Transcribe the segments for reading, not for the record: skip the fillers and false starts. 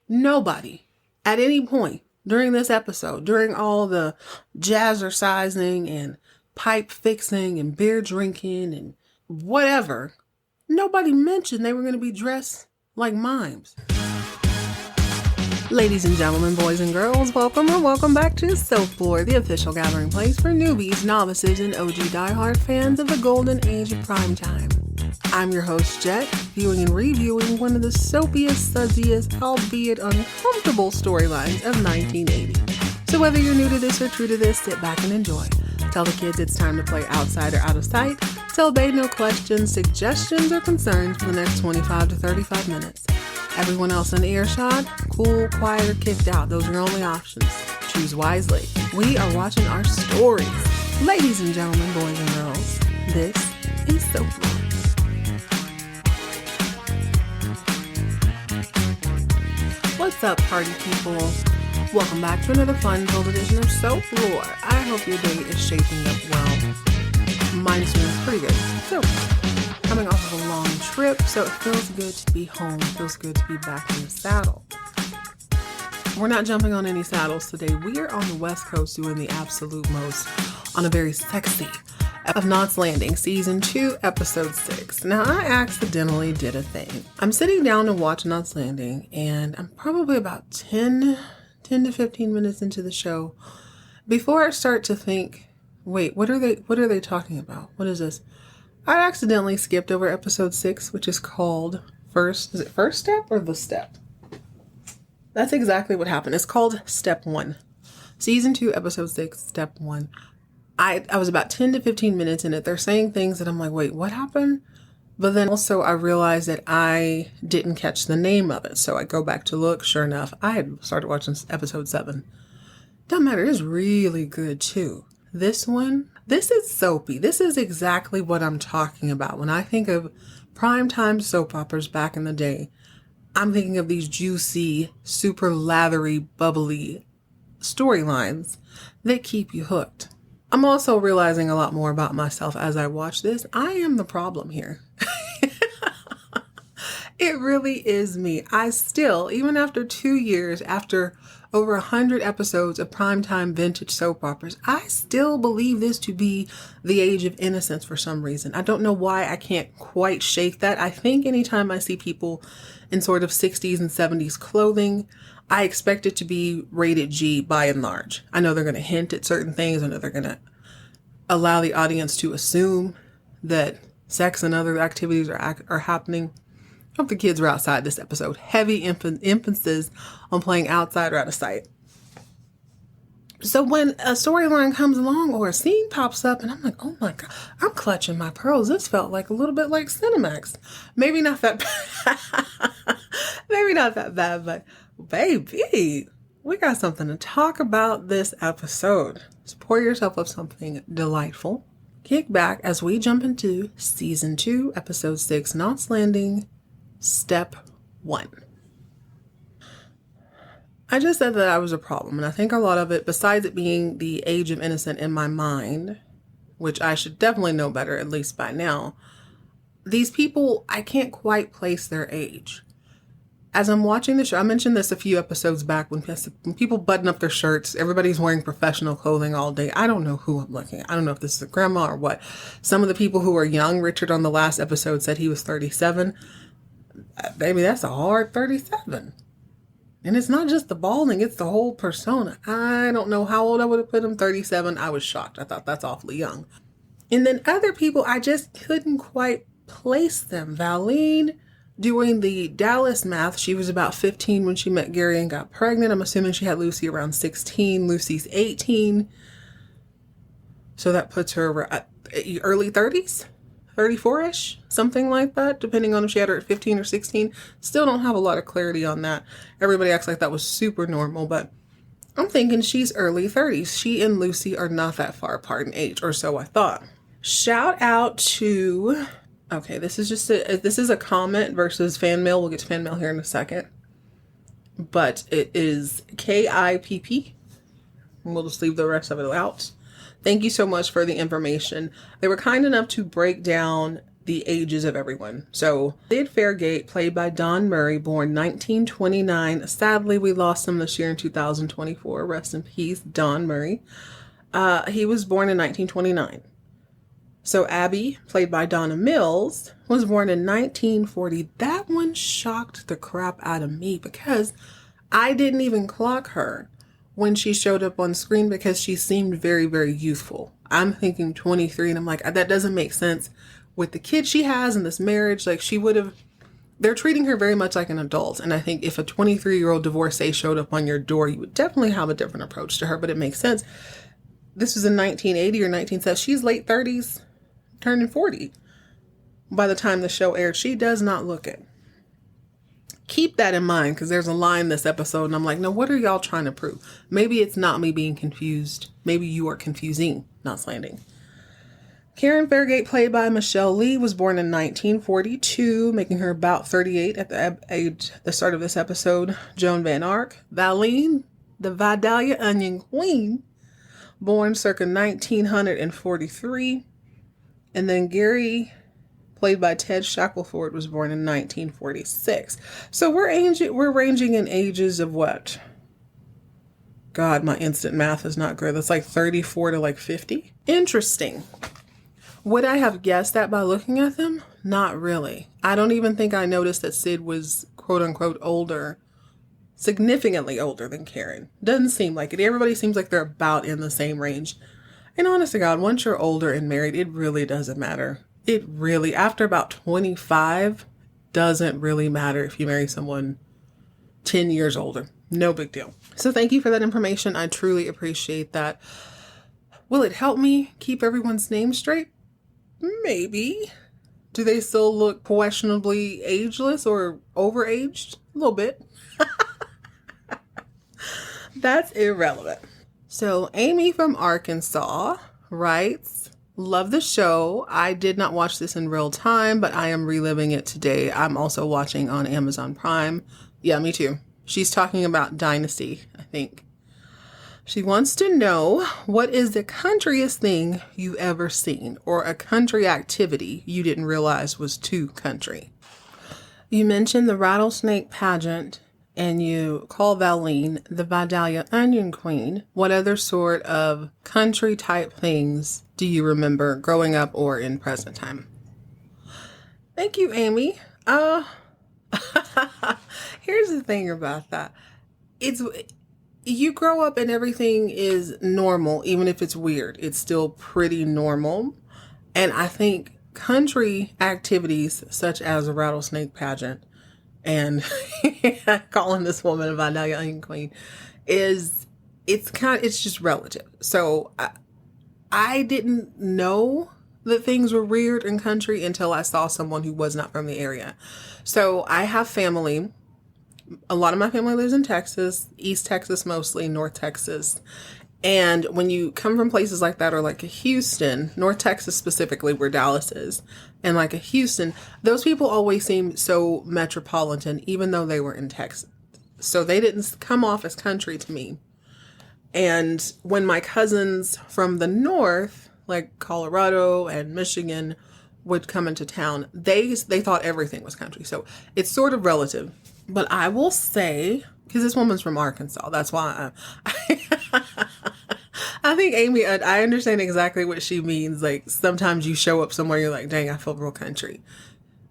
Nobody at any point during this episode, during all the jazzercising and pipe fixing and beer drinking and whatever, nobody mentioned they were going to be dressed like mimes. Ladies and gentlemen, boys and girls, welcome or welcome back to SoapLore, the official gathering place for newbies, novices, and OG diehard fans of the golden age of primetime. I'm your host, Jet, viewing and reviewing one of the soapiest, suzziest, albeit uncomfortable storylines of 1980. So whether you're new to this or true to this, sit back and enjoy. Tell the kids it's time to play outside or out of sight. Tell Bae no questions, suggestions, or concerns for the next 25 to 35 minutes. Everyone else in earshot, cool, quiet, or kicked out. Those are your only options. Choose wisely. We are watching our stories. Ladies and gentlemen, boys and girls, this is SoapLore. What's up, party people? Welcome back to another fun-filled edition of SoapLore. I hope your day is shaping up well. Mine's doing pretty good. So, coming off of a long trip, so it feels good to be home. It feels good to be back in the saddle. We're not jumping on any saddles today. We are on the West Coast doing the absolute most on a very sexy of Knots Landing, Season 2, Episode 6. Now, I accidentally did a thing. I'm sitting down to watch Knots Landing, and I'm probably about 10 to 15 minutes into the show before I start to think, wait, what are they talking about? What is this? I accidentally skipped over Episode 6, which is called is it First Step or The Step? That's exactly what happened. It's called Step 1. Season 2, Episode 6, Step 1. I was about 10 to 15 minutes in it. They're saying things that I'm like, wait, what happened? But then also I realized that I didn't catch the name of it. So I go back to look. Sure enough, I had started watching Episode 7. Don't matter. It's really good too. This is soapy. This is exactly what I'm talking about. When I think of primetime soap operas back in the day, I'm thinking of these juicy, super lathery, bubbly storylines that keep you hooked. I'm also realizing a lot more about myself as I watch this. I am the problem here. It really is me. I still, even after 2 years, after over 100 episodes of primetime vintage soap operas, I still believe this to be the age of innocence for some reason. I don't know why I can't quite shake that. I think anytime I see people in sort of 60s and 70s clothing, I expect it to be rated G by and large. I know they're going to hint at certain things. I know they're going to allow the audience to assume that sex and other activities are happening. I hope the kids are outside this episode. Heavy emphasis on playing outside or out of sight. So when a storyline comes along or a scene pops up and I'm like, oh my God, I'm clutching my pearls. This felt like a little bit like Cinemax. Maybe not that bad, but baby, we got something to talk about this episode. So pour yourself up something delightful. Kick back as we jump into Season 2, Episode 6, Knots Landing, Step 1. I just said that I was a problem, and I think a lot of it, besides it being the age of innocent in my mind, which I should definitely know better, at least by now, these people, I can't quite place their age. As I'm watching the show, I mentioned this a few episodes back, when people button up their shirts, everybody's wearing professional clothing all day. I don't know who I'm looking at. I don't know if this is a grandma or what. Some of the people who are young, Richard on the last episode said he was 37. Baby, that's a hard 37. And it's not just the balding, it's the whole persona. I don't know how old I would have put him. 37. I was shocked. I thought that's awfully young. And then other people, I just couldn't quite place them. Valine, doing the Dallas math, she was about 15 when she met Gary and got pregnant. I'm assuming she had Lucy around 16. Lucy's 18. So that puts her at early 30s. 34-ish, something like that, depending on if she had her at 15 or 16. Still don't have a lot of clarity on that. Everybody acts like that was super normal, but I'm thinking she's early 30s. She and Lucy are not that far apart in age, or so I thought. Shout out to, okay, this is a comment versus fan mail. We'll get to fan mail here in a second. But it is KIPP. We'll just leave the rest of it out. Thank you so much for the information. They were kind enough to break down the ages of everyone. So Sid Fairgate, played by Don Murray, born 1929. Sadly, we lost him this year in 2024. Rest in peace, Don Murray. He was born in 1929. So Abby, played by Donna Mills, was born in 1940. That one shocked the crap out of me because I didn't even clock her when she showed up on screen because she seemed very, very youthful. I'm thinking 23 and I'm like, that doesn't make sense with the kid she has and this marriage. Like they're treating her very much like an adult. And I think if a 23-year-old divorcee showed up on your door, you would definitely have a different approach to her, but it makes sense. This was in 1980 or 1970. She's late 30s. Turning 40 by the time the show aired. She does not look it. Keep that in mind because there's a line this episode and I'm like, no, what are y'all trying to prove? Maybe it's not me being confused. Maybe you are confusing, not slanding. Karen Fairgate, played by Michelle Lee, was born in 1942, making her about 38 at the start of this episode. Joan Van Ark. Valine, the Vidalia Onion Queen, born circa 1943. And then Gary, played by Ted Shackelford, was born in 1946. So we're ranging in ages of what? God, my instant math is not good. That's like 34 to like 50. Interesting. Would I have guessed that by looking at them? Not really. I don't even think I noticed that Sid was quote unquote older, significantly older than Karen. Doesn't seem like it. Everybody seems like they're about in the same range. And honest to God, once you're older and married, it really doesn't matter. It really, after about 25, doesn't really matter if you marry someone 10 years older. No big deal. So thank you for that information. I truly appreciate that. Will it help me keep everyone's name straight? Maybe. Do they still look questionably ageless or overaged? A little bit. That's irrelevant. So Amy from Arkansas writes, love the show. I did not watch this in real time, but I am reliving it today. I'm also watching on Amazon Prime. Yeah, me too. She's talking about Dynasty, I think. She wants to know, what is the countryest thing you've ever seen or a country activity you didn't realize was too country? You mentioned the rattlesnake pageant and you call Valine the Vidalia Onion Queen. What other sort of country type things do you remember growing up or in present time? Thank you, Amy. Here's the thing about that. You grow up and everything is normal, even if it's weird. It's still pretty normal. And I think country activities such as a rattlesnake pageant and calling this woman a Vidalia Onion Queen it's just relative. So I didn't know that things were weird in country until I saw someone who was not from the area. So I have family. A lot of my family lives in Texas, East Texas mostly, North Texas. And when you come from places like that, or like a Houston, North Texas specifically, where Dallas is, and like a Houston, those people always seem so metropolitan, even though they were in Texas. So they didn't come off as country to me. And when my cousins from the North, like Colorado and Michigan, would come into town, they thought everything was country. So it's sort of relative. But I will say, because this woman's from Arkansas, that's why I think Amy, I understand exactly what she means. Like, sometimes you show up somewhere, you're like, dang, I feel real country.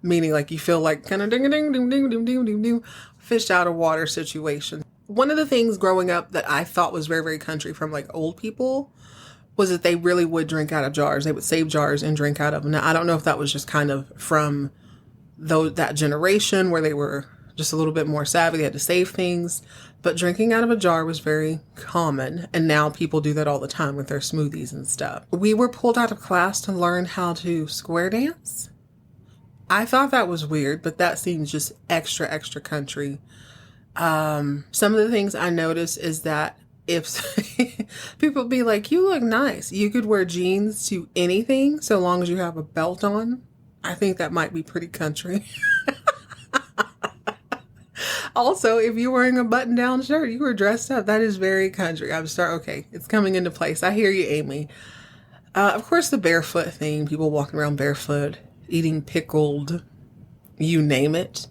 Meaning, like, you feel like kind of ding-a-ding-ding-ding-ding-ding-ding-ding, fish out of water situation. One of the things growing up that I thought was very, very country from, like, old people was that they really would drink out of jars. They would save jars and drink out of them. Now, I don't know if that was just kind of from that generation where they were just a little bit more savvy. They had to save things. But drinking out of a jar was very common. And now people do that all the time with their smoothies and stuff. We were pulled out of class to learn how to square dance. I thought that was weird, but that seems just extra, extra country. Some of the things I noticed is that if people be like, you look nice, you could wear jeans to anything so long as you have a belt on. I think that might be pretty country. Also, if you're wearing a button-down shirt, you were dressed up. That is very country. Okay, it's coming into place. I hear you, Amy. Of course, the barefoot thing, people walking around barefoot. eating pickled, you name it.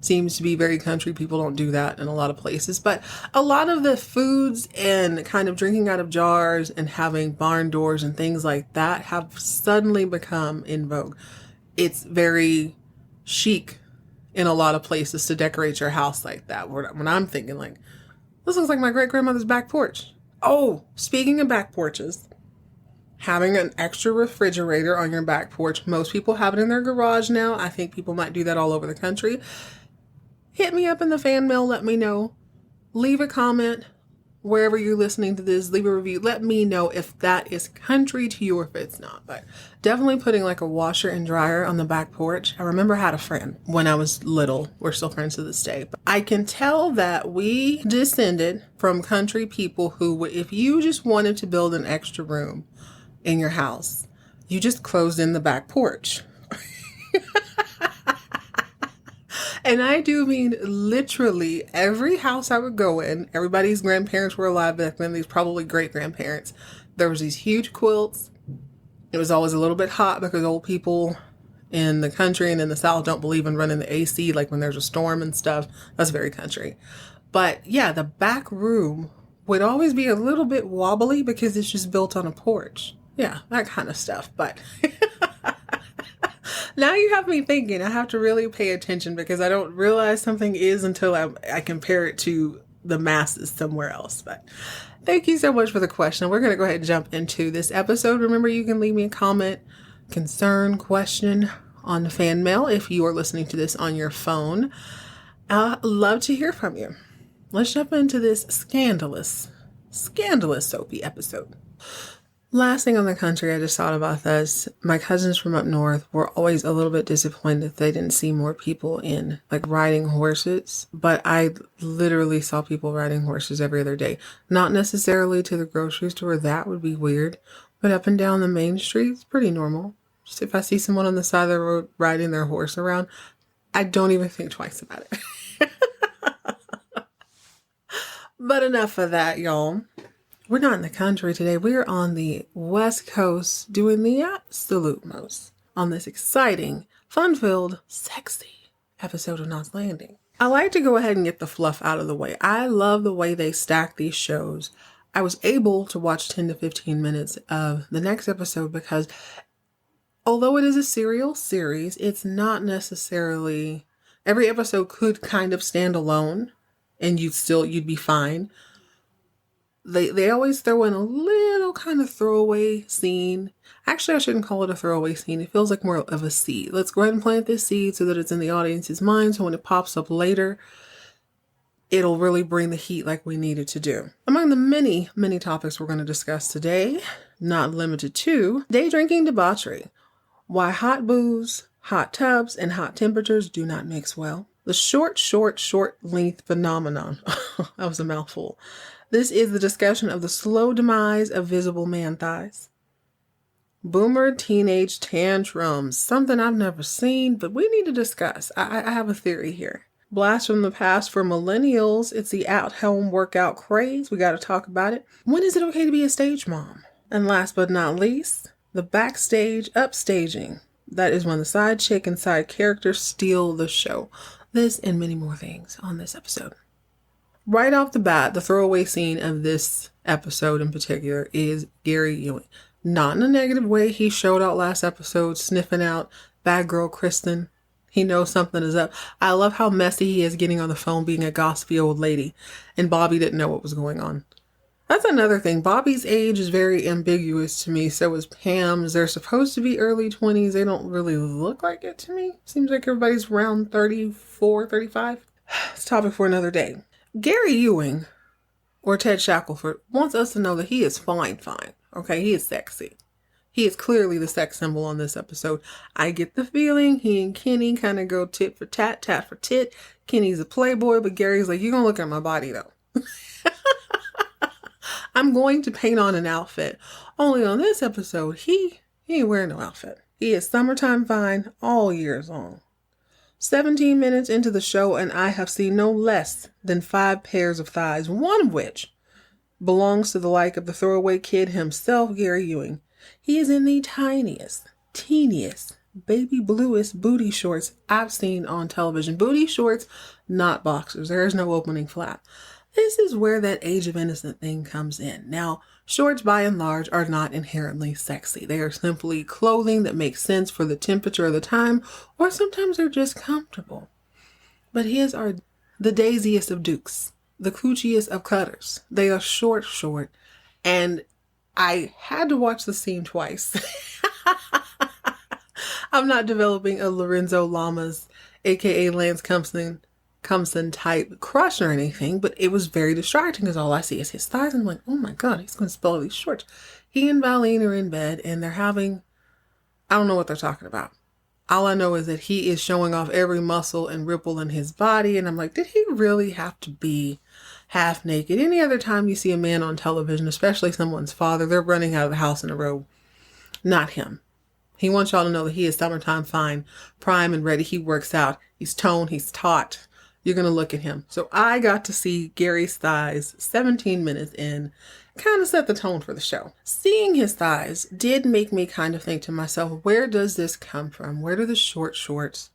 Seems to be very country. People don't do that in a lot of places. But a lot of the foods and kind of drinking out of jars and having barn doors and things like that have suddenly become in vogue. It's very chic in a lot of places to decorate your house like that. When I'm thinking like, this looks like my great grandmother's back porch. Oh, speaking of back porches, having an extra refrigerator on your back porch. Most people have it in their garage now. I think people might do that all over the country. Hit me up in the fan mail. Let me know. Leave a comment wherever you're listening to this. Leave a review. Let me know if that is country to you or if it's not. But definitely putting like a washer and dryer on the back porch. I remember I had a friend when I was little. We're still friends to this day. But I can tell that we descended from country people who, if you just wanted to build an extra room in your house, you just closed in the back porch. And I do mean literally every house I would go in, everybody's grandparents were alive back then, these probably great grandparents. There was these huge quilts. It was always a little bit hot because old people in the country and in the South don't believe in running the AC like when there's a storm and stuff. That's very country. But yeah, the back room would always be a little bit wobbly because it's just built on a porch. Yeah, that kind of stuff. But now you have me thinking. I have to really pay attention because I don't realize something is until I compare it to the masses somewhere else. But thank you so much for the question. We're going to go ahead and jump into this episode. Remember, you can leave me a comment, concern, question on the fan mail if you are listening to this on your phone. I'd love to hear from you. Let's jump into this scandalous soapy episode. Last thing on the country, I just thought about this. My cousins from up north were always a little bit disappointed that they didn't see more people in like riding horses. But I literally saw people riding horses every other day. Not necessarily to the grocery store. That would be weird. But up and down the main street, it's pretty normal. Just if I see someone on the side of the road riding their horse around, I don't even think twice about it. But enough of that, y'all. We're not in the country today. We're on the West Coast doing the absolute most on this exciting, fun-filled, sexy episode of Knots Landing. I like to go ahead and get the fluff out of the way. I love the way they stack these shows. I was able to watch 10 to 15 minutes of the next episode because although it is a serial series, it's not necessarily... Every episode could kind of stand alone and you'd be fine. They always throw in a little kind of throwaway scene. Actually, I shouldn't call it a throwaway scene. It feels like more of a seed. Let's go ahead and plant this seed so that it's in the audience's mind. So when it pops up later, it'll really bring the heat like we needed to do. Among the many, many topics we're going to discuss today, not limited to day drinking debauchery, why hot booze, hot tubs, and hot temperatures do not mix well, the short length phenomenon. That was a mouthful. This is the discussion of the slow demise of visible man thighs. Boomer teenage tantrums, something I've never seen, but we need to discuss. I have a theory here. Blast from the past for millennials. It's the at-home workout craze. We got to talk about it. When is it okay to be a stage mom? And last but not least, the backstage upstaging. That is when the side chick and side characters steal the show. This and many more things on this episode. Right off the bat, the throwaway scene of this episode in particular is Gary Ewing. Not in a negative way. He showed out last episode sniffing out bad girl Kristen. He knows something is up. I love how messy he is getting on the phone being a gossipy old lady. And BaBy didn't know what was going on. That's another thing. BaBy's age is very ambiguous to me. So is Pam's. They're supposed to be early 20s. They don't really look like it to me. Seems like everybody's around 34, 35. It's a topic for another day. Gary Ewing, or Ted Shackelford, wants us to know that he is fine. Okay, he is sexy. He is clearly the sex symbol on this episode. I get the feeling he and Kenny kind of go tit for tat, tat for tit. Kenny's a playboy, but Gary's like, you're going to look at my body, though. I'm going to paint on an outfit. Only on this episode, he ain't wearing no outfit. He is summertime fine all years long. 17 minutes into the show, and I have seen no less than 5 pairs of thighs, one of which belongs to the like of the throwaway kid himself, Gary Ewing. He is in the tiniest, teeniest baby bluest booty shorts I've seen on television. Booty shorts, not boxers. There is no opening flap. This is where that age of innocent thing comes in. Now, shorts by and large are not inherently sexy. They are simply clothing that makes sense for the temperature of the time, or sometimes they're just comfortable. But his are the daisiest of dukes, the coochiest of cutters. They are short, and I had to watch the scene twice. I'm not developing a Lorenzo Lamas, aka Lance Compson type crush or anything, but it was very distracting because all I see is his thighs. And I'm like, oh my God, he's going to spill all these shorts. He and Valine are in bed and they're having, I don't know what they're talking about. All I know is that he is showing off every muscle and ripple in his body. And I'm like, did he really have to be half naked? Any other time you see a man on television, especially someone's father, they're running out of the house in a robe. Not him. He wants y'all to know that he is summertime fine, prime and ready. He works out. He's toned. He's taut. You're going to look at him. So I got to see Gary's thighs 17 minutes in, kind of set the tone for the show. Seeing his thighs did make me kind of think to myself, where does this come from? Where do the short shorts,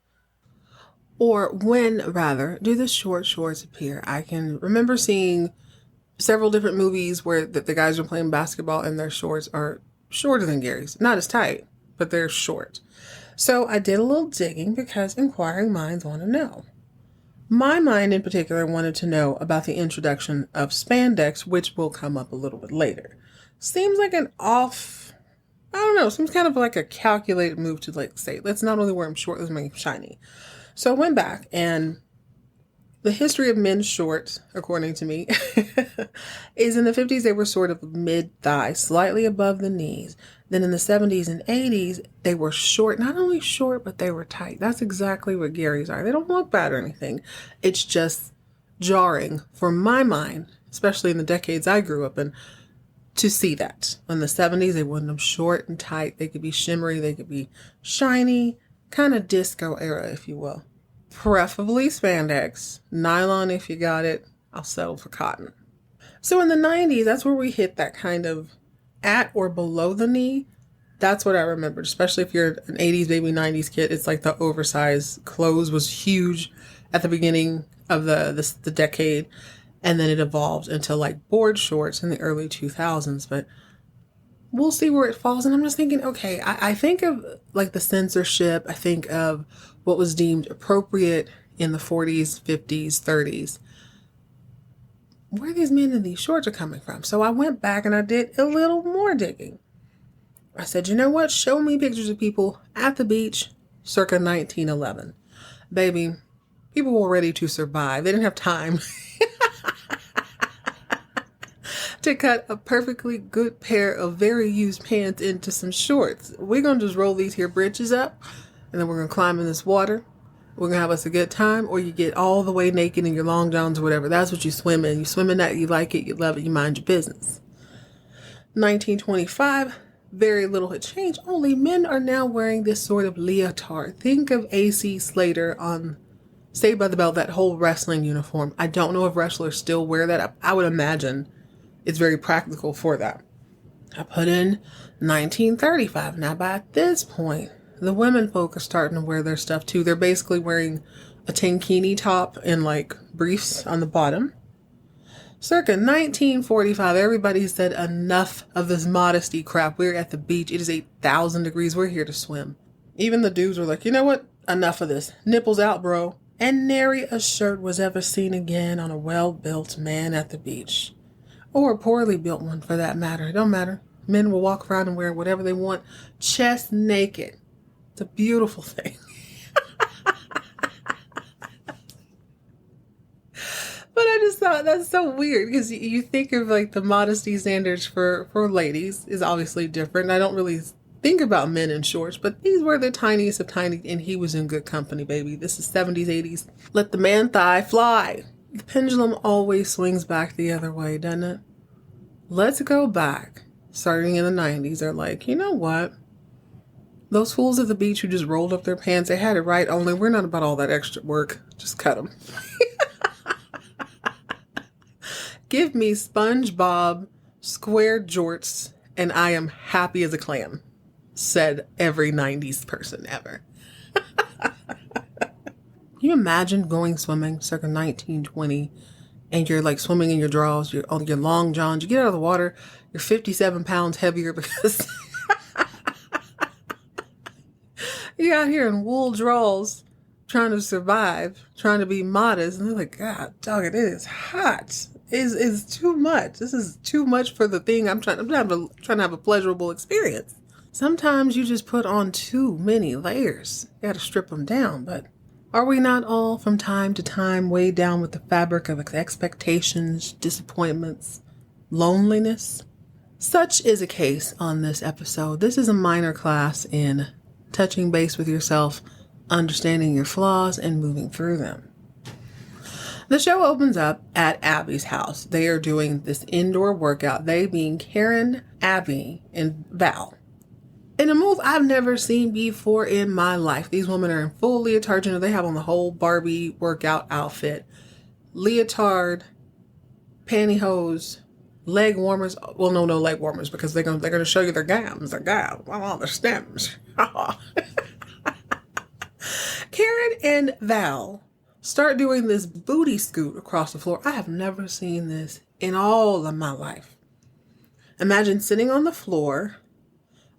or when rather, do the short shorts appear? I can remember seeing several different movies where the guys are playing basketball and their shorts are shorter than Gary's. Not as tight, but they're short. So I did a little digging because inquiring minds want to know. My mind in particular wanted to know about the introduction of spandex, which will come up a little bit later. Seems like seems kind of like a calculated move to say, let's not only wear them short, let's make them shiny. So I went back, and the history of men's shorts, according to me, is in the 50s, they were sort of mid-thigh, slightly above the knees. Then in the 70s and 80s, they were short, not only short, but they were tight. That's exactly what Gary's are. They don't look bad or anything. It's just jarring for my mind, especially in the decades I grew up in, to see that. In the 70s, they wanted them short and tight. They could be shimmery. They could be shiny, kind of disco era, if you will. Preferably spandex, nylon if you got it. I'll settle for cotton. So in the 90s, that's where we hit that kind of at or below the knee. That's what I remembered, especially if you're an 80s, maybe 90s kid. It's like the oversized clothes was huge at the beginning of the decade. And then it evolved into like board shorts in the early 2000s. But we'll see where it falls. And I'm just thinking, okay, I think of like the censorship. I think of what was deemed appropriate in the 40s, 50s, 30s. Where these men in these shorts are coming from. So I went back and I did a little more digging. I said, you know what? Show me pictures of people at the beach circa 1911. Baby, people were ready to survive. They didn't have time to cut a perfectly good pair of very used pants into some shorts. We're going to just roll these here britches up, and then we're going to climb in this water. We're going to have us a good time, or you get all the way naked in your long johns or whatever. That's what you swim in. You swim in that, you like it, you love it, you mind your business. 1925, very little had changed. Only men are now wearing this sort of leotard. Think of AC Slater on Saved by the Bell, that whole wrestling uniform. I don't know if wrestlers still wear that. I would imagine it's very practical for that. I put in 1935. Now, by this point, the women folk are starting to wear their stuff too. They're basically wearing a tankini top and like briefs on the bottom. Circa 1945, everybody said enough of this modesty crap. We're at the beach. It is 8,000 degrees. We're here to swim. Even the dudes were like, you know what? Enough of this. Nipples out, bro. And nary a shirt was ever seen again on a well-built man at the beach. Or a poorly built one, for that matter. It don't matter. Men will walk around and wear whatever they want, chest naked. It's a beautiful thing. But I just thought that's so weird because you think of like the modesty standards for ladies is obviously different. I don't really think about men in shorts, but these were the tiniest of tiny, and he was in good company, baby. This is 70s, 80s. Let the man thigh fly. The pendulum always swings back the other way, doesn't it? Let's go back. Starting in the 90s, they're like, you know what? Those fools at the beach who just rolled up their pants, they had it right, only we're not about all that extra work. Just cut them. Give me SpongeBob square jorts, and I am happy as a clam. said every 90s person ever. Can you imagine going swimming circa 1920 and you're like swimming in your drawers, you're on your long johns, you get out of the water, you're 57 pounds heavier because you're out here in wool drawers trying to survive, trying to be modest. And they're like, God, dog, it is hot. It's too much. This is too much for the thing I'm trying to have a pleasurable experience. Sometimes you just put on too many layers. You got to strip them down. But are we not all from time to time weighed down with the fabric of expectations, disappointments, loneliness? Such is a case on this episode. This is a minor class in touching base with yourself, understanding your flaws, and moving through them. The show opens up at Abby's house. They are doing this indoor workout, they being Karen, Abby, and Val. In a move I've never seen before in my life. These women are in full leotard. You know, they have on the whole BaBy workout outfit. Leotard, pantyhose, leg warmers. Well, no leg warmers because they're gonna show you their gams, all their stems. Karen and Val start doing this booty scoot across the floor. I have never seen this in all of my life. Imagine sitting on the floor,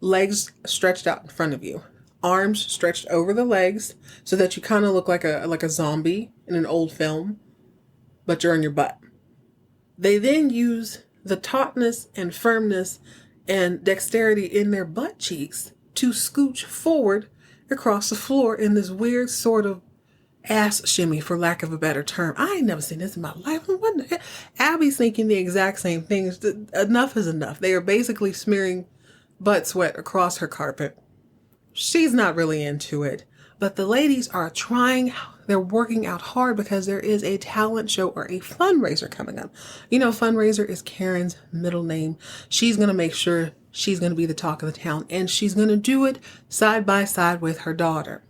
legs stretched out in front of you, arms stretched over the legs so that you kind of look like a zombie in an old film, but you're on your butt. They then use the tautness and firmness and dexterity in their butt cheeks to scooch forward across the floor in this weird sort of ass shimmy, for lack of a better term. I ain't never seen this in my life. Abby's thinking the exact same thing. Enough is enough. They are basically smearing butt sweat across her carpet. She's not really into it, but the ladies are trying. They're working out hard because there is a talent show or a fundraiser coming up. You know, fundraiser is Karen's middle name. She's going to make sure she's going to be the talk of the town, and she's going to do it side by side with her daughter.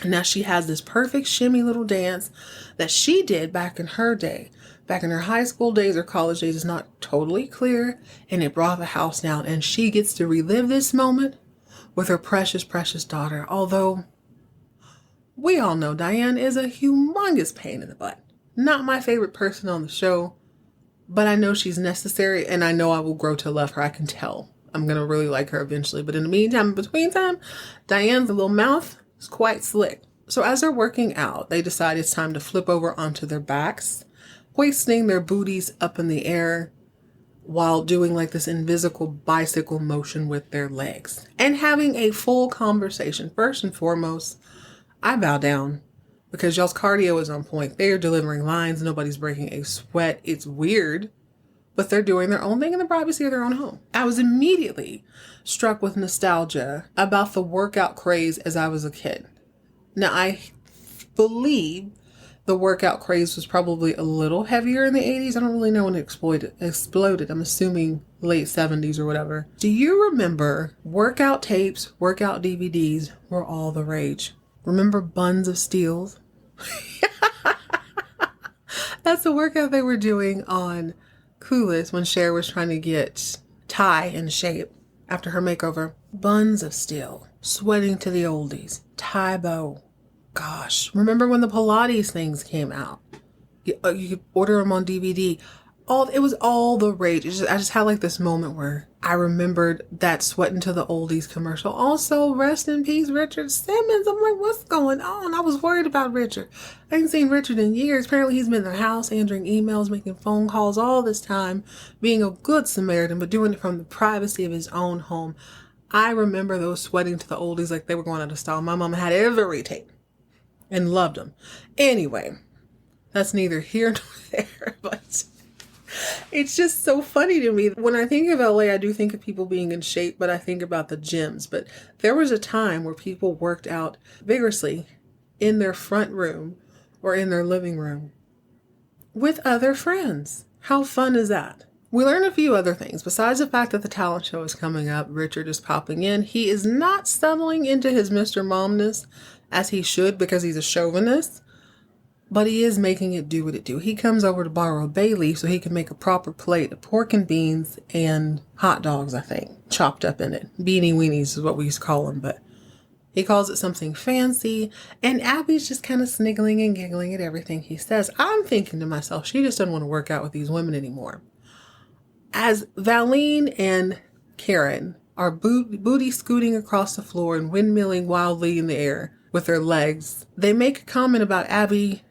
Now she has this perfect shimmy little dance that she did back in her day, back in her high school days or college days. Is not totally clear, and it brought the house down, and she gets to relive this moment with her precious, precious daughter. Although we all know Diane is a humongous pain in the butt. Not my favorite person on the show, but I know she's necessary, and I know I will grow to love her. I can tell. I'm going to really like her eventually. But in the meantime, in between time, Diane's little mouth is quite slick. So as they're working out, they decide it's time to flip over onto their backs, hoisting their booties up in the air while doing like this invisible bicycle motion with their legs and having a full conversation. First and foremost, I bow down because y'all's cardio is on point. They are delivering lines. Nobody's breaking a sweat. It's weird, but they're doing their own thing in the privacy of their own home. I was immediately struck with nostalgia about the workout craze as I was a kid. Now, I believe the workout craze was probably a little heavier in the 80s. I don't really know when it exploded. I'm assuming late 70s or whatever. Do you remember workout tapes, workout DVDs were all the rage? Remember Buns of Steel? That's the workout they were doing on Clueless when Cher was trying to get Ty in shape after her makeover. Buns of Steel, sweating to the oldies, Tybo. Gosh, remember when the Pilates things came out? You could order them on DVD. It was all the rage. I just had like this moment where I remembered that Sweating to the Oldies commercial. Also, rest in peace, Richard Simmons. I'm like, what's going on? I was worried about Richard. I ain't seen Richard in years. Apparently he's been in the house, answering emails, making phone calls all this time, being a good Samaritan, but doing it from the privacy of his own home. I remember those Sweating to the Oldies like they were going out of style. My mom had every tape and loved them. Anyway, that's neither here nor there, but it's just so funny to me. When I think of LA, I do think of people being in shape, but I think about the gyms. But there was a time where people worked out vigorously in their front room or in their living room with other friends. How fun is that? We learn a few other things. Besides the fact that the talent show is coming up, Richard is popping in. He is not settling into his Mr. Momness as he should because he's a chauvinist. but he is making it do what it do. He comes over to borrow a bay leaf so he can make a proper plate of pork and beans and hot dogs, I think, chopped up in it. Beanie weenies is what we used to call them, but he calls it something fancy, and Abby's just kind of sniggling and giggling at everything he says. I'm thinking to myself, she just doesn't want to work out with these women anymore. As Valine and Karen are booty scooting across the floor and windmilling wildly in the air with their legs, they make a comment about Abby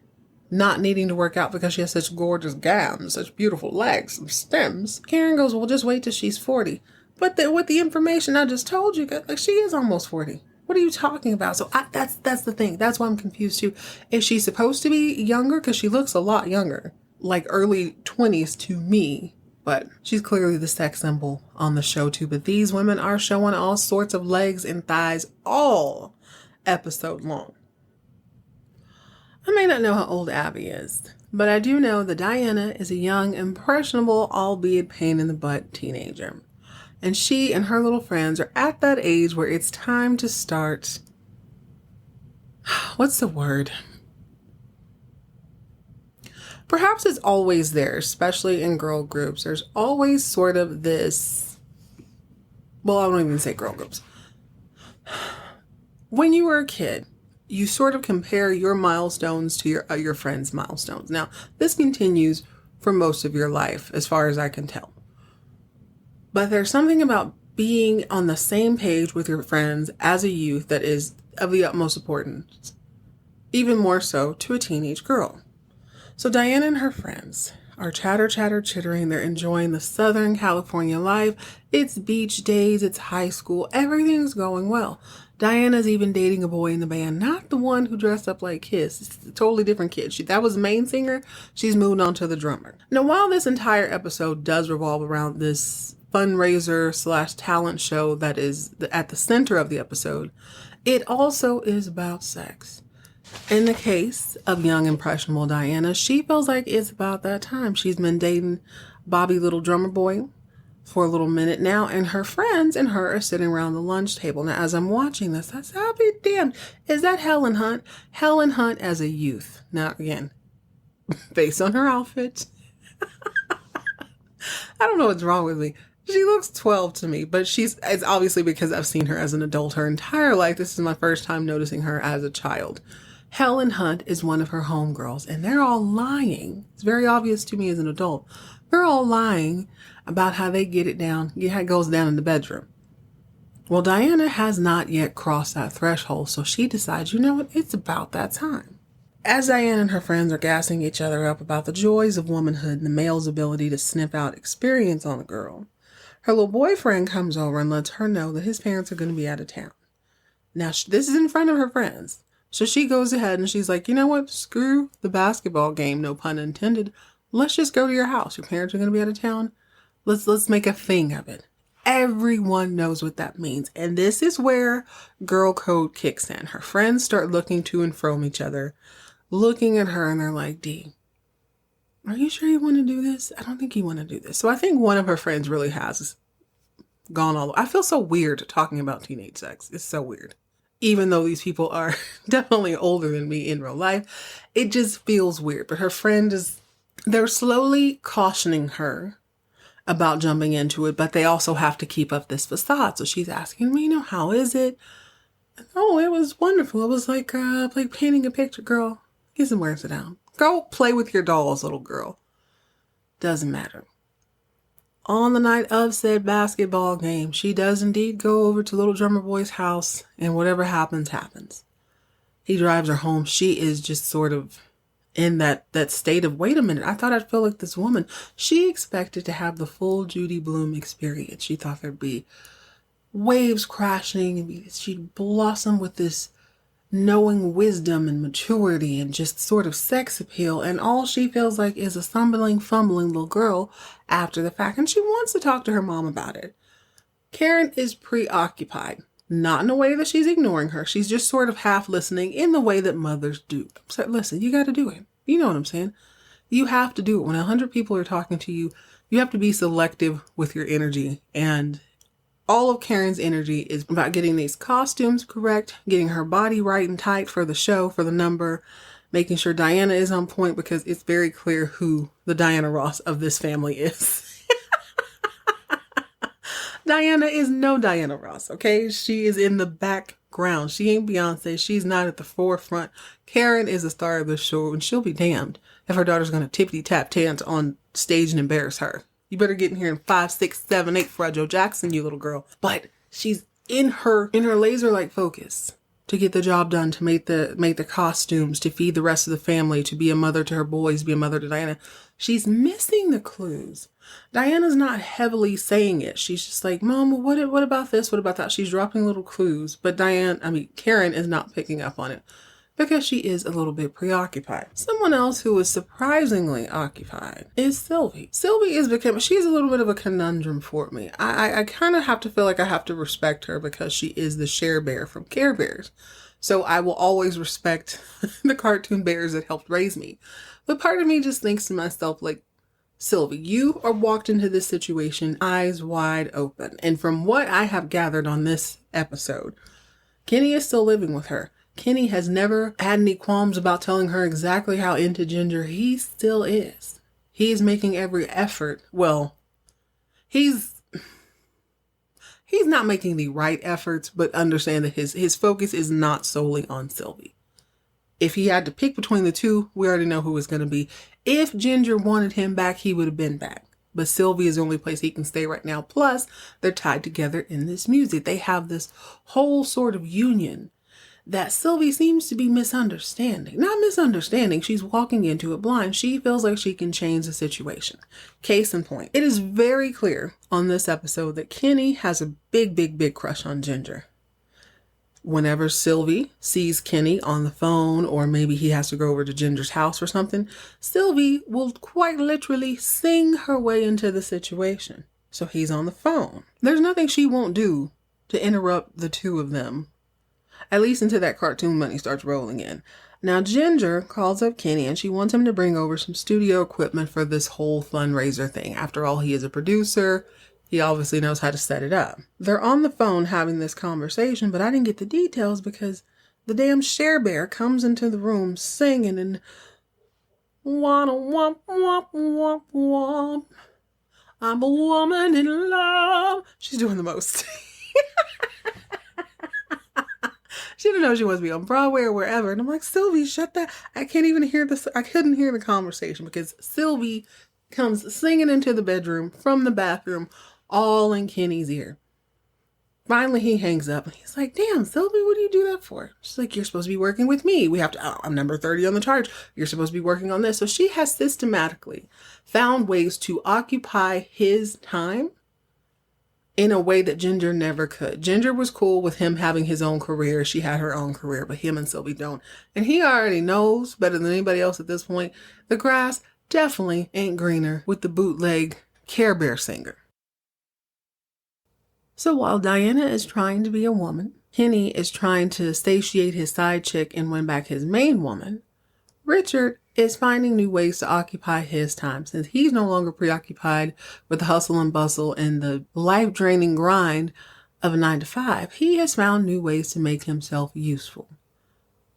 not needing to work out because she has such gorgeous gams, such beautiful legs and stems. Karen goes, well, just wait till she's 40. But with the information I just told you, like, she is almost 40. What are you talking about? So that's the thing. That's why I'm confused too. Is she supposed to be younger? Because she looks a lot younger, like early 20s to me. But she's clearly the sex symbol on the show too. But these women are showing all sorts of legs and thighs all episode long. I may not know how old Abby is, but I do know that Diana is a young, impressionable, albeit pain in the butt teenager. And she and her little friends are at that age where it's time to start, what's the word? Perhaps it's always there, especially in girl groups. There's always sort of this, well, I don't even say girl groups. When you were a kid, you sort of compare your milestones to your friends' milestones. Now, this continues for most of your life, as far as I can tell. But there's something about being on the same page with your friends as a youth that is of the utmost importance, even more so to a teenage girl. So Diana and her friends are chittering. They're enjoying the Southern California life. It's beach days, it's high school, everything's going well. Diana's even dating a boy in the band, not the one who dressed up like Kiss. It's a totally different kid. That was the main singer. She's moved on to the drummer. Now, while this entire episode does revolve around this fundraiser / talent show that is at the center of the episode, it also is about sex. In the case of young, impressionable Diana, she feels like it's about that time. She's been dating BaBy, little drummer boy, for a little minute now, and her friends and her are sitting around the lunch table. Now, as I'm watching this, I said, I'll be damned. Is that Helen Hunt? Helen Hunt as a youth. Now, again, based on her outfit, I don't know what's wrong with me. She looks 12 to me, but it's obviously because I've seen her as an adult her entire life. This is my first time noticing her as a child. Helen Hunt is one of her homegirls, and they're all lying. It's very obvious to me as an adult. They're all lying about how they get it down, how it goes down in the bedroom. Well, Diana has not yet crossed that threshold, so she decides, you know what, it's about that time. As Diana and her friends are gassing each other up about the joys of womanhood and the male's ability to sniff out experience on a girl, her little boyfriend comes over and lets her know that his parents are going to be out of town. Now, this is in front of her friends. So she goes ahead and she's like, you know what? Screw the basketball game, no pun intended. Let's just go to your house. Your parents are going to be out of town. Let's make a thing of it. Everyone knows what that means. And this is where girl code kicks in. Her friends start looking to and from each other, looking at her, and they're like, D, are you sure you want to do this? I don't think you want to do this. So I think one of her friends really has gone all the way. I feel so weird talking about teenage sex. It's so weird. Even though these people are definitely older than me in real life, it just feels weird. But her friend they're slowly cautioning her about jumping into it, but they also have to keep up this facade. So she's asking me, how is it? Oh, it was wonderful. It was like painting a picture, girl. Get some words down. Go play with your dolls, little girl. Doesn't matter. On the night of said basketball game, she does indeed go over to little drummer boy's house, and whatever happens, happens. He drives her home. She is just sort of in that state of, wait a minute, I thought I'd feel like this woman. She expected to have the full Judy Blume experience. She thought there'd be waves crashing, and she'd blossom with this knowing wisdom and maturity and just sort of sex appeal, and all she feels like is a fumbling little girl after the fact, and she wants to talk to her mom about it. Karen is preoccupied, not in a way that she's ignoring her. She's just sort of half listening in the way that mothers do. So listen, you got to do it. You know what I'm saying? You have to do it. When 100 people are talking to you, you have to be selective with your energy, and all of Karen's energy is about getting these costumes correct, getting her body right and tight for the show, for the number, making sure Diana is on point because it's very clear who the Diana Ross of this family is. Diana is no Diana Ross, okay? She is in the background. She ain't Beyonce. She's not at the forefront. Karen is the star of the show, and she'll be damned if her daughter's going to tippity-tap dance on stage and embarrass her. You better get in here in 5, 6, 7, 8 for Joe Jackson, you little girl. But she's in her laser-like focus to get the job done, to make the costumes, to feed the rest of the family, to be a mother to her boys, be a mother to Diana. She's missing the clues. Diana's not heavily saying it. She's just like, Mom, what about this? What about that? She's dropping little clues, but Karen is not picking up on it because she is a little bit preoccupied. Someone else who is surprisingly occupied is Sylvie. Sylvie she's a little bit of a conundrum for me. I kind of have to feel like I have to respect her because she is the Share Bear from Care Bears. So I will always respect the cartoon bears that helped raise me. But part of me just thinks to myself, like, Sylvie, you are walked into this situation eyes wide open. And from what I have gathered on this episode, Kenny is still living with her. Kenny has never had any qualms about telling her exactly how into Ginger he still is. He is making every effort. Well, he's not making the right efforts, but understand that his focus is not solely on Sylvie. If he had to pick between the two, we already know who it's going to be. If Ginger wanted him back, he would have been back. But Sylvie is the only place he can stay right now. Plus, they're tied together in this music. They have this whole sort of union that Sylvie seems to be misunderstanding. Not misunderstanding, she's walking into it blind. She feels like she can change the situation. Case in point, it is very clear on this episode that Kenny has a big, big, big crush on Ginger. Whenever Sylvie sees Kenny on the phone, or maybe he has to go over to Ginger's house or something, Sylvie will quite literally sing her way into the situation. So he's on the phone. There's nothing she won't do to interrupt the two of them, at least until that cartoon money starts rolling in. Now, Ginger calls up Kenny and she wants him to bring over some studio equipment for this whole fundraiser thing. After all, he is a producer. He obviously knows how to set it up. They're on the phone having this conversation, but I didn't get the details because the damn Share Bear comes into the room singing and wanna womp womp womp womp. I'm a woman in love. She's doing the most. She didn't know she wants to be on Broadway or wherever. And I'm like, Sylvie, shut that. I can't even hear this. I couldn't hear the conversation because Sylvie comes singing into the bedroom from the bathroom, all in Kenny's ear. Finally, he hangs up and he's like, damn, Sylvie, what do you do that for? She's like, you're supposed to be working with me. I'm number 30 on the chart. You're supposed to be working on this. So she has systematically found ways to occupy his time in a way that Ginger never could. Ginger was cool with him having his own career. She had her own career, but him and Sylvie don't. And he already knows better than anybody else at this point, the grass definitely ain't greener with the bootleg Care Bear singer. So while Diana is trying to be a woman, Kenny is trying to satiate his side chick and win back his main woman, Richard is finding new ways to occupy his time. Since he's no longer preoccupied with the hustle and bustle and the life-draining grind of a 9-to-5, he has found new ways to make himself useful.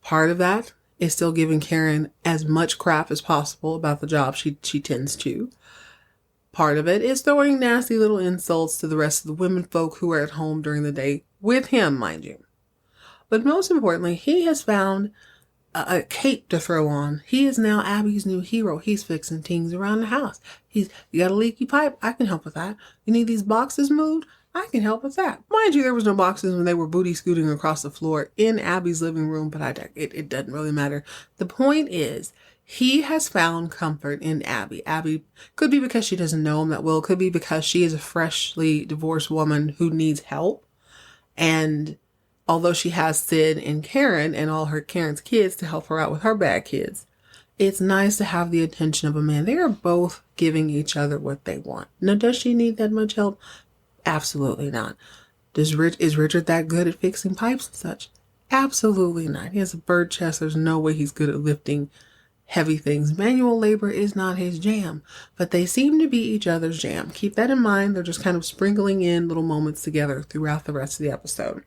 Part of that is still giving Karen as much crap as possible about the job she tends to. Part of it is throwing nasty little insults to the rest of the women folk who are at home during the day, with him, mind you. But most importantly, he has found a cape to throw on. He is now Abby's new hero. He's fixing things around the house. You got a leaky pipe? I can help with that. You need these boxes moved? I can help with that. Mind you, there was no boxes when they were booty scooting across the floor in Abby's living room, but it doesn't really matter. The point is, he has found comfort in Abby. Abby could be because she doesn't know him that well. Could be because she is a freshly divorced woman who needs help. And although she has Sid and Karen and all Karen's kids to help her out with her bad kids, it's nice to have the attention of a man. They are both giving each other what they want. Now, does she need that much help? Absolutely not. Is Richard that good at fixing pipes and such? Absolutely not. He has a bird chest. There's no way he's good at lifting heavy things. Manual labor is not his jam, but they seem to be each other's jam. Keep that in mind. They're just kind of sprinkling in little moments together throughout the rest of the episode.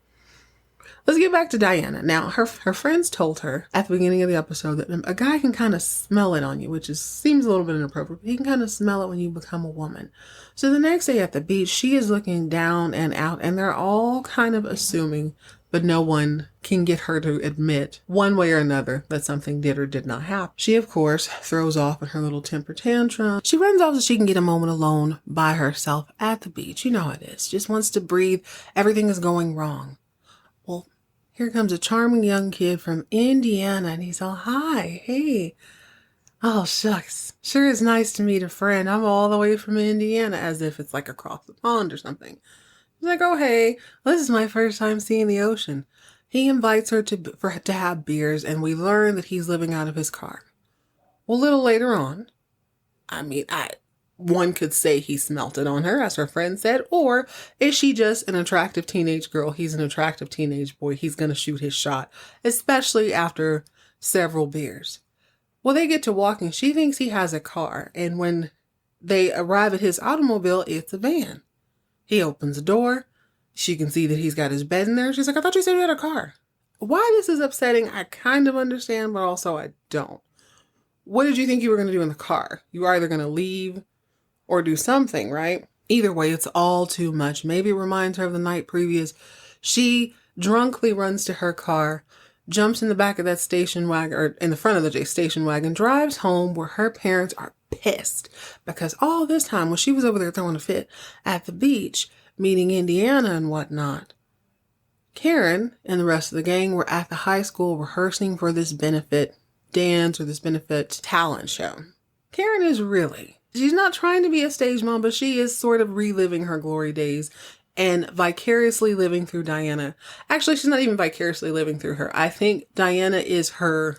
Let's get back to Diana. Now, her friends told her at the beginning of the episode that a guy can kind of smell it on you, which seems a little bit inappropriate, but he can kind of smell it when you become a woman. So the next day at the beach, she is looking down and out, and they're all kind of assuming, but no one can get her to admit one way or another that something did or did not happen. She, of course, throws off in her little temper tantrum. She runs off so she can get a moment alone by herself at the beach. You know how it is. Just wants to breathe. Everything is going wrong. Well, here comes a charming young kid from Indiana, and he's all, hi, hey. Oh, shucks. Sure is nice to meet a friend. I'm all the way from Indiana, as if it's like across the pond or something. He's like, oh, hey, this is my first time seeing the ocean. He invites her to have beers, and we learn that he's living out of his car. Well, a little later on, one could say he smelt it on her, as her friend said, or is she just an attractive teenage girl? He's an attractive teenage boy. He's going to shoot his shot, especially after several beers. Well, they get to walking. She thinks he has a car, and when they arrive at his automobile, it's a van. He opens the door. She can see that he's got his bed in there. She's like, I thought you said you had a car. Why this is upsetting, I kind of understand, but also I don't. What did you think you were going to do in the car? You were either going to leave or do something, right? Either way, it's all too much. Maybe it reminds her of the night previous. She drunkenly runs to her car, jumps in the back of that station wagon, or in the front of the station wagon, drives home where her parents are pissed because all this time when she was over there throwing a fit at the beach, meeting Indiana and whatnot, Karen and the rest of the gang were at the high school rehearsing for this benefit dance or this benefit talent show. Karen is she's not trying to be a stage mom, but she is sort of reliving her glory days and vicariously living through Diana. Actually, she's not even vicariously living through her. I think Diana is her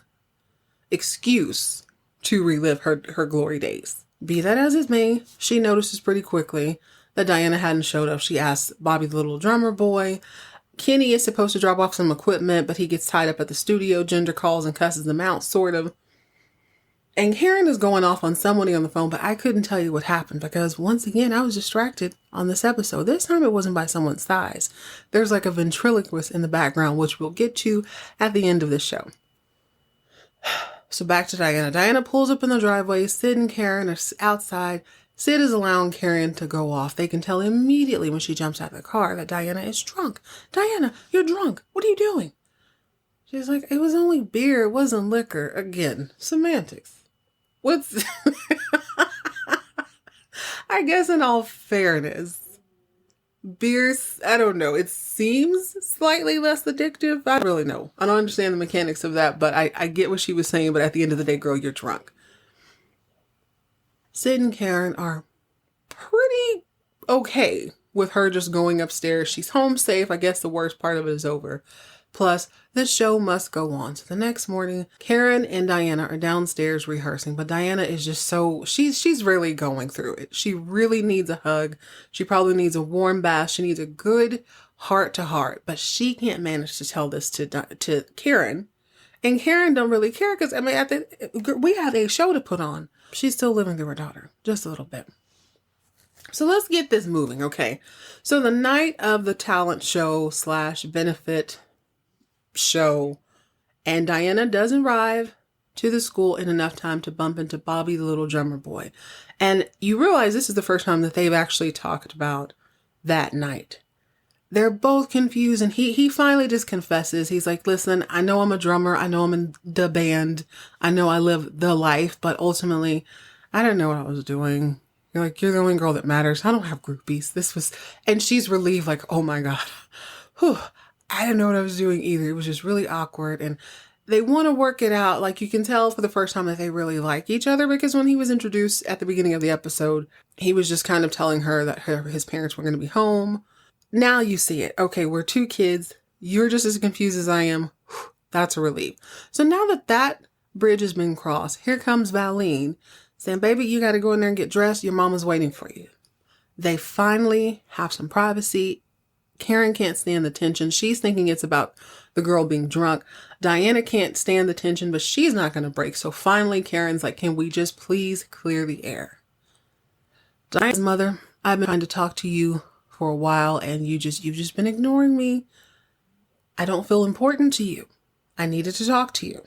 excuse to relive her glory days. Be that as it may, she notices pretty quickly that Diana hadn't showed up. She asks BaBy, the little drummer boy. Kenny is supposed to drop off some equipment, but he gets tied up at the studio. Ginger calls and cusses them out, sort of. And Karen is going off on somebody on the phone, but I couldn't tell you what happened because, once again, I was distracted on this episode. This time it wasn't by someone's thighs. There's like a ventriloquist in the background, which we'll get to at the end of this show. So back to Diana. Diana pulls up in the driveway. Sid and Karen are outside. Sid is allowing Karen to go off. They can tell immediately when she jumps out of the car that Diana is drunk. Diana, you're drunk. What are you doing? She's like, it was only beer. It wasn't liquor. Again, semantics. What's... I guess in all fairness, beers, I don't know. It seems slightly less addictive. I don't really know. I don't understand the mechanics of that, but I get what she was saying. But at the end of the day, girl, you're drunk. Sid and Karen are pretty okay with her just going upstairs. She's home safe. I guess the worst part of it is over. Plus, the show must go on. So the next morning, Karen and Diana are downstairs rehearsing, but Diana is just she's really going through it. She really needs a hug. She probably needs a warm bath. She needs a good heart to heart, but she can't manage to tell this to Karen. And Karen don't really care because, we have a show to put on. She's still living through her daughter, just a little bit. So let's get this moving, okay? So the night of the talent show / benefit show, and Diana does arrive to the school in enough time to bump into BaBy, the little drummer boy. And you realize this is the first time that they've actually talked about that night. They're both confused, and he finally just confesses. He's like, listen, I know I'm a drummer. I know I'm in the band. I know I live the life, but ultimately, I didn't know what I was doing. You're like, you're the only girl that matters. I don't have groupies. And she's relieved, like, oh my God. Whew. I didn't know what I was doing either. It was just really awkward. And they want to work it out. Like, you can tell for the first time that they really like each other, because when he was introduced at the beginning of the episode, he was just kind of telling her that his parents were going to be home. Now you see it. Okay, we're two kids. You're just as confused as I am. Whew, that's a relief. So now that bridge has been crossed, here comes Valine saying, baby, you got to go in there and get dressed. Your mama's waiting for you. They finally have some privacy. Karen can't stand the tension. She's thinking it's about the girl being drunk. Diana can't stand the tension, but she's not going to break. So finally, Karen's like, can we just please clear the air? Diana's mother, I've been trying to talk to you for a while, and you've just been ignoring me. I don't feel important to you. I needed to talk to you.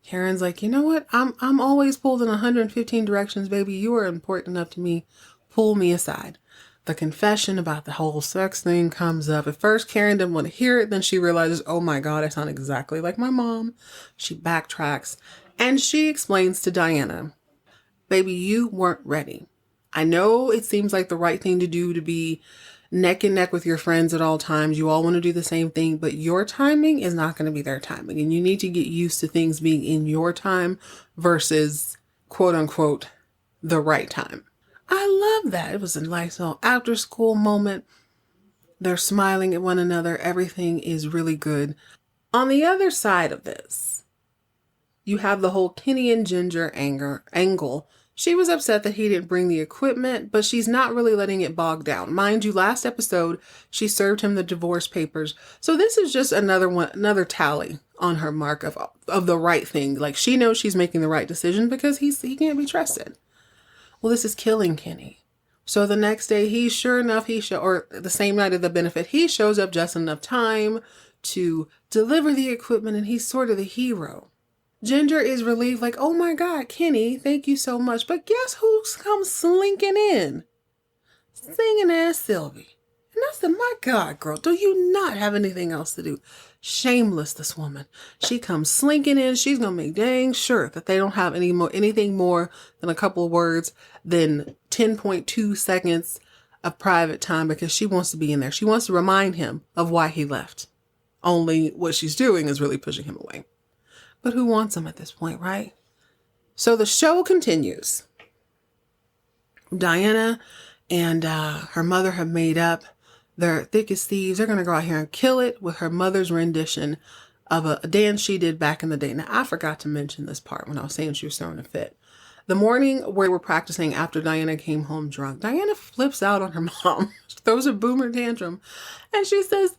Karen's like, you know what? I'm always pulled in 115 directions, baby. You are important enough to me. Pull me aside. The confession about the whole sex thing comes up. At first, Karen didn't want to hear it. Then she realizes, oh my God, I sound exactly like my mom. She backtracks and she explains to Diana, baby, you weren't ready. I know it seems like the right thing to do to be neck and neck with your friends at all times. You all want to do the same thing, but your timing is not going to be their timing. And you need to get used to things being in your time versus quote unquote, the right time. I love that. It was a nice little after school moment. They're smiling at one another. Everything is really good. On the other side of this, you have the whole Kenny and Ginger angle. She was upset that he didn't bring the equipment, but she's not really letting it bog down. Mind you, last episode, she served him the divorce papers. So this is just another tally on her mark of the right thing. Like, she knows she's making the right decision because he can't be trusted. Well, this is killing Kenny. So the next day, or the same night of the benefit, he shows up just enough time to deliver the equipment, and he's sort of the hero. Ginger is relieved, like, oh my God, Kenny, thank you so much. But guess who comes slinking in? Singing ass Sylvie. And I said, my God, girl, do you not have anything else to do? Shameless, this woman. She comes slinking in. She's going to make dang sure that they don't have anything more than a couple of words than 10.2 seconds of private time because she wants to be in there. She wants to remind him of why he left. Only what she's doing is really pushing him away. But who wants him at this point, right? So the show continues. Diana and her mother have made up. They're thick as thieves. They're going to go out here and kill it with her mother's rendition of a dance she did back in the day. Now, I forgot to mention this part when I was saying she was throwing a fit. The morning where we're practicing after Diana came home drunk, Diana flips out on her mom. She throws a boomer tantrum. And she says,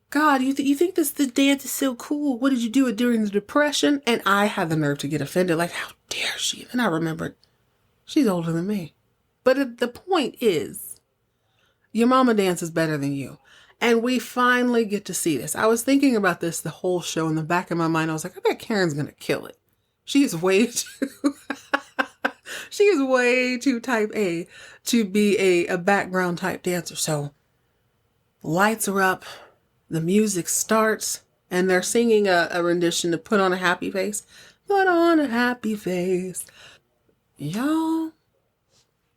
God, you think this dance is so cool? What did you do it during the Depression? And I had the nerve to get offended. Like, how dare she? And I remembered, she's older than me. But the point is, your mama dances better than you. And we finally get to see this. I was thinking about this the whole show. In the back of my mind, I was like, I bet Karen's going to kill it. She is way too type A to be a background type dancer. So lights are up. The music starts and they're singing a rendition to Put on a Happy Face. Put on a happy face. Y'all,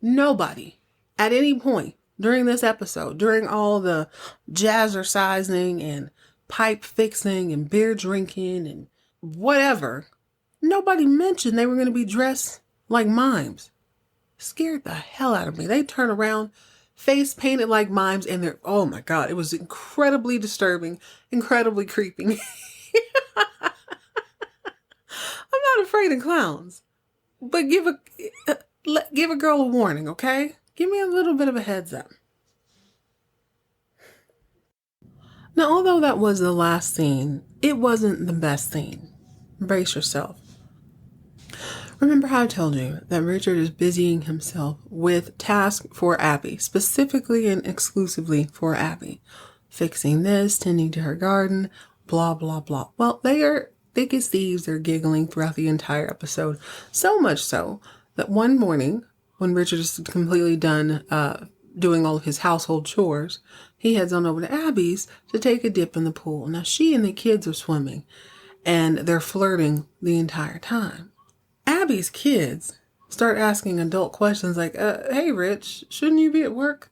nobody at any point during this episode, during all the jazzercising and pipe fixing and beer drinking and whatever, nobody mentioned they were going to be dressed like mimes. Scared the hell out of me. They turn around, face painted like mimes, and they're, oh my God, it was incredibly disturbing, incredibly creeping. I'm not afraid of clowns, but give a girl a warning, okay? Give me a little bit of a heads up. Now, although that was the last scene, it wasn't the best scene. Brace yourself. Remember how I told you that Richard is busying himself with tasks for Abby, specifically and exclusively for Abby. Fixing this, tending to her garden, blah, blah, blah. Well, they are thick as thieves. They're giggling throughout the entire episode. So much so that one morning, when Richard is completely done doing all of his household chores, he heads on over to Abby's to take a dip in the pool. Now, she and the kids are swimming, and they're flirting the entire time. Abby's kids start asking adult questions like, hey, Rich, shouldn't you be at work?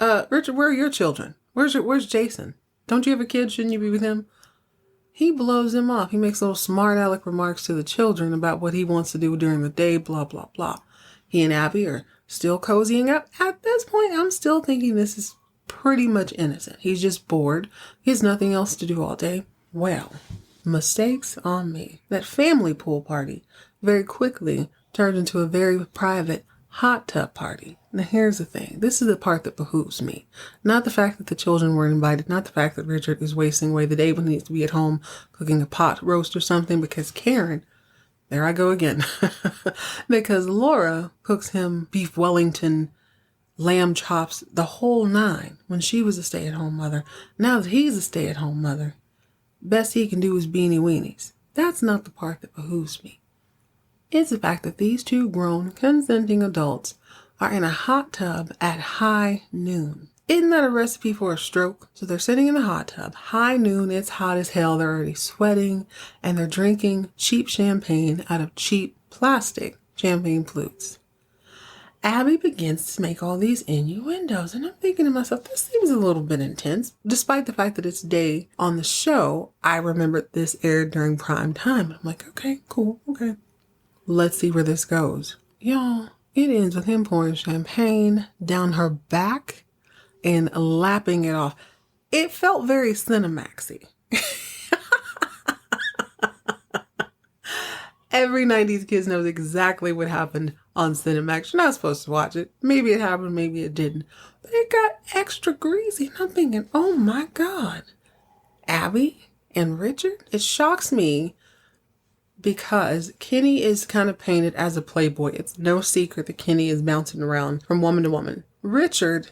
Richard, where are your children? Where's Jason? Don't you have a kid? Shouldn't you be with him? He blows them off. He makes little smart aleck remarks to the children about what he wants to do during the day, blah, blah, blah. He and Abby are still cozying up. At this point, I'm still thinking this is pretty much innocent. He's just bored. He has nothing else to do all day. Well, mistakes on me. That family pool party very quickly turned into a very private hot tub party. Now, here's the thing. This is the part that behooves me. Not the fact that the children were invited. Not the fact that Richard is wasting away the day when he needs to be at home cooking a pot roast or something, because Karen, there I go again, because Laura cooks him beef Wellington lamb chops, the whole nine, when she was a stay-at-home mother. Now that he's a stay-at-home mother, best he can do is beanie weenies. That's not the part that behooves me. It's the fact that these two grown, consenting adults are in a hot tub at high noon. Isn't that a recipe for a stroke? So they're sitting in the hot tub, high noon, it's hot as hell, they're already sweating, and they're drinking cheap champagne out of cheap plastic champagne flutes. Abby begins to make all these innuendos, and I'm thinking to myself, this seems a little bit intense. Despite the fact that it's day on the show, I remembered this aired during prime time. I'm like, okay, cool, okay. Let's see where this goes. Y'all, it ends with him pouring champagne down her back and lapping it off. It felt very Cinemaxy. Every 90s kid knows exactly what happened on Cinemax. You're not supposed to watch it. Maybe it happened, maybe it didn't. But it got extra greasy. And I'm thinking, oh my God. Abby and Richard? It shocks me because Kenny is kind of painted as a playboy. It's no secret that Kenny is bouncing around from woman to woman. Richard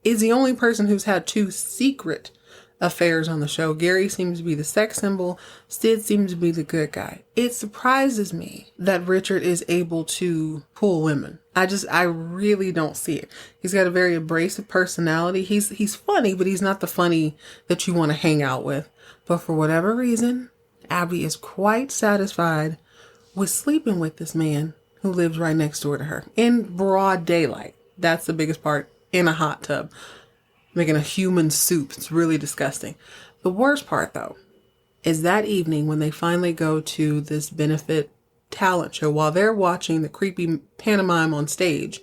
is the only person who's had two secret affairs on the show. Gary seems to be the sex symbol. Sid seems to be the good guy. It surprises me that Richard is able to pull women. I really don't see it. He's got a very abrasive personality. He's funny, but he's not the funny that you want to hang out with. But for whatever reason, Abby is quite satisfied with sleeping with this man who lives right next door to her in broad daylight. That's the biggest part, in a hot tub. Making a human soup. It's really disgusting. The worst part, though, is that evening when they finally go to this benefit talent show while they're watching the creepy pantomime on stage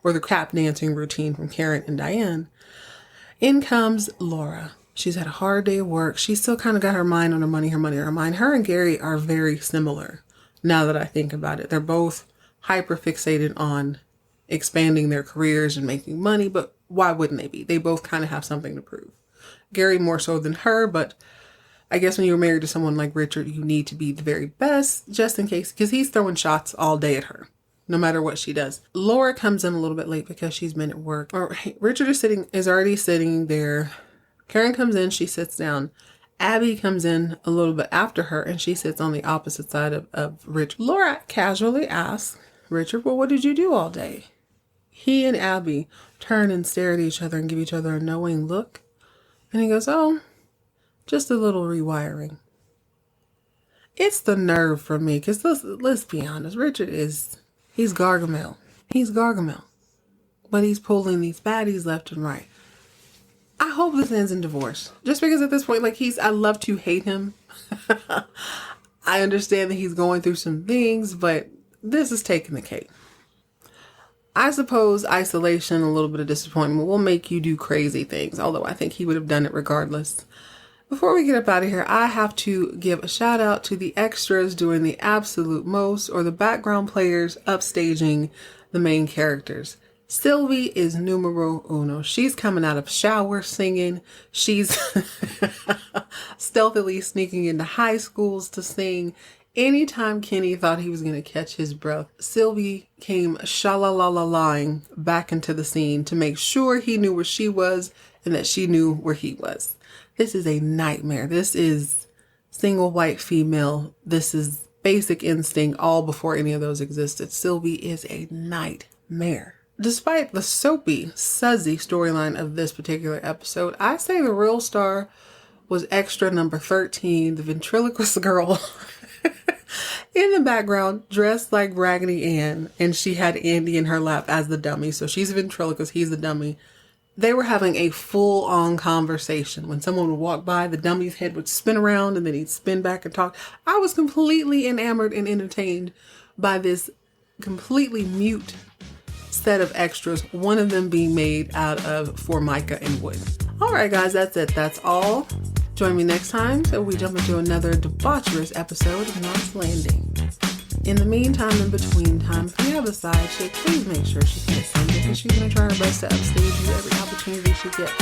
or the tap dancing routine from Karen and Diane. In comes Laura. She's had a hard day of work. She's still kind of got her mind on her money on her mind. Her and Gary are very similar now that I think about it. They're both hyper fixated on expanding their careers and making money, but why wouldn't they be? They both kind of have something to prove. Gary more so than her, but I guess when you're married to someone like Richard, you need to be the very best just in case, because he's throwing shots all day at her, no matter what she does. Laura comes in a little bit late because she's been at work. Or Richard is already sitting there. Karen comes in, she sits down. Abby comes in a little bit after her and she sits on the opposite side of Richard. Laura casually asks Richard, well, what did you do all day? He and Abby turn and stare at each other and give each other a knowing look. And he goes, oh, just a little rewiring. It's the nerve for me, because let's be honest, Richard he's Gargamel. He's Gargamel. But he's pulling these baddies left and right. I hope this ends in divorce. Just because at this point, I love to hate him. I understand that he's going through some things, but this is taking the cake. I suppose isolation, a little bit of disappointment will make you do crazy things, although I think he would have done it regardless. Before we get up out of here, I have to give a shout out to the extras doing the absolute most, or the background players upstaging the main characters. Sylvie is numero uno. She's coming out of shower singing. She's stealthily sneaking into high schools to sing. Anytime Kenny thought he was going to catch his breath, Sylvie came sha-la-la-la-lying back into the scene to make sure he knew where she was and that she knew where he was. This is a nightmare. This is single white female. This is Basic Instinct all before any of those existed. Sylvie is a nightmare. Despite the soapy, suzzy storyline of this particular episode, I say the real star was extra number 13, the ventriloquist girl. In the background, dressed like Raggedy Ann, and she had Andy in her lap as the dummy. So she's a ventriloquist, he's the dummy. They were having a full-on conversation. When someone would walk by, the dummy's head would spin around and then he'd spin back and talk. I was completely enamored and entertained by this completely mute set of extras, one of them being made out of Formica and wood. All right, guys, that's it. That's all. Join me next time so we jump into another debaucherous episode of Knots Landing. In the meantime, in between time, if you have a side chick, please make sure she's listening, because she's going to try her best to upstage you every opportunity she gets.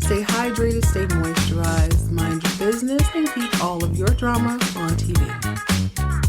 Stay hydrated, stay moisturized, mind your business, and keep all of your drama on TV.